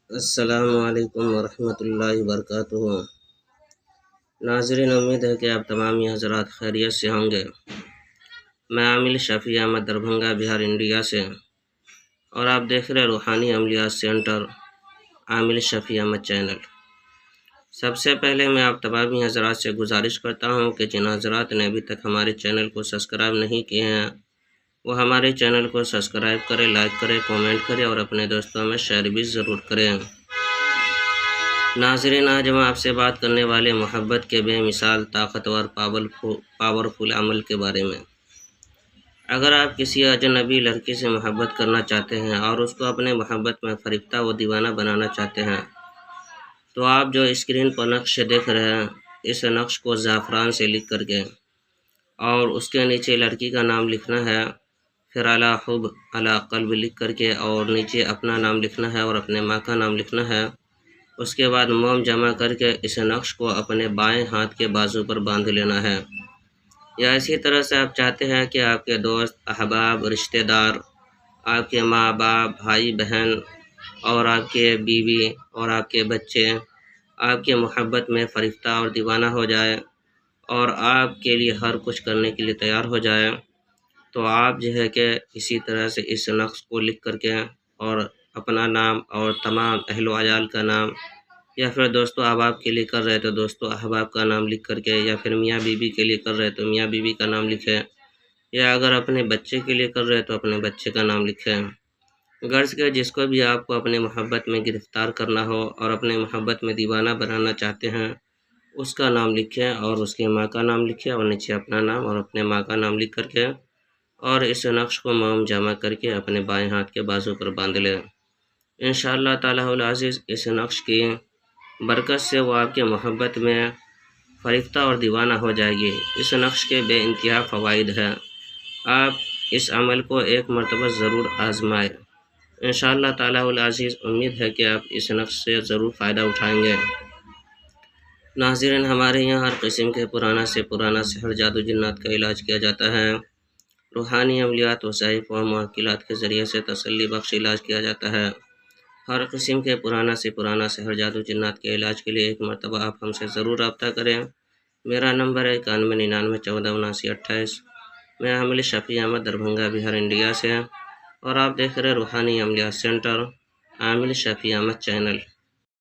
السلام علیکم ورحمۃ اللہ وبرکاتہ۔ ناظرین، امید ہے کہ آپ تمام حضرات خیریت سے ہوں گے۔ میں عامل شفیع احمد دربھنگہ بہار انڈیا سے، اور آپ دیکھ رہے روحانی عملیات سینٹر عامل شفیع احمد چینل۔ سب سے پہلے میں آپ تمام حضرات سے گزارش کرتا ہوں کہ جن حضرات نے ابھی تک ہمارے چینل کو سبسکرائب نہیں کیے ہیں وہ ہمارے چینل کو سبسکرائب کریں، لائک کریں، کامنٹ کریں اور اپنے دوستوں میں شیئر بھی ضرور کریں۔ ناظرین، آج ہم آپ سے بات کرنے والے محبت کے بے مثال طاقتور پاورفل عمل کے بارے میں۔ اگر آپ کسی اجنبی لڑکی سے محبت کرنا چاہتے ہیں اور اس کو اپنے محبت میں فریفتہ و دیوانہ بنانا چاہتے ہیں تو آپ جو اسکرین پر نقش دیکھ رہے ہیں اس نقش کو زعفران سے لکھ کر کے اور اس کے نیچے لڑکی کا نام لکھنا ہے، پھر اعلیٰ حب اعلیٰ قلب لکھ کر کے اور نیچے اپنا نام لکھنا ہے اور اپنے ماں کا نام لکھنا ہے۔ اس کے بعد موم جمع کر کے اس نقش کو اپنے بائیں ہاتھ کے بازو پر باندھ لینا ہے۔ یا اسی طرح سے آپ چاہتے ہیں کہ آپ کے دوست، احباب، رشتہ دار، آپ کے ماں باپ، بھائی بہن اور آپ کے بیوی اور آپ کے بچے آپ کے محبت میں فریفتہ اور دیوانہ ہو جائے اور آپ کے لیے ہر کچھ کرنے کے لیے تیار ہو جائے، تو آپ جو ہے کہ اسی طرح سے اس نقش کو لکھ کر کے اور اپنا نام اور تمام اہل و عیال کا نام، یا پھر دوستو احباب کے لیے کر رہے تو دوستو احباب کا نام لکھ کر کے، یا پھر میاں بیوی کے لیے کر رہے تو میاں بیوی کا نام لکھیں، یا اگر اپنے بچے کے لیے کر رہے تو اپنے بچے کا نام لکھیں۔ غرض کہ جس کو بھی آپ کو اپنے محبت میں گرفتار کرنا ہو اور اپنے محبت میں دیوانہ بنانا چاہتے ہیں اس کا نام لکھیں اور اس کی ماں کا نام لکھیں اور نیچے اپنا نام اور اپنے ماں کا نام لکھ کر کے اور اس نقش کو موم جمع کر کے اپنے بائیں ہاتھ کے بازو پر باندھ لیں۔ انشاءاللہ تعالی العزیز اس نقش کی برکت سے وہ آپ کے محبت میں فریفتہ اور دیوانہ ہو جائے گی۔ اس نقش کے بے انتہا فوائد ہیں، آپ اس عمل کو ایک مرتبہ ضرور آزمائیں۔ انشاءاللہ تعالی العزیز امید ہے کہ آپ اس نقش سے ضرور فائدہ اٹھائیں گے۔ ناظرین، ہمارے یہاں ہر قسم کے پرانا سے پرانا سحر، جادو، جنات کا علاج کیا جاتا ہے۔ روحانی عملیات، وظائف و معقلات کے ذریعے سے تسلی بخش علاج کیا جاتا ہے۔ ہر قسم کے پرانا سے پرانا سحر، جادو، جنات کے علاج کے لیے ایک مرتبہ آپ ہم سے ضرور رابطہ کریں۔ میرا نمبر ہے 9199147928۔ میں عامل شفیع احمد دربھنگہ بہار انڈیا سے، اور آپ دیکھ رہے روحانی عملیات سینٹر عامل شفیع احمد چینل۔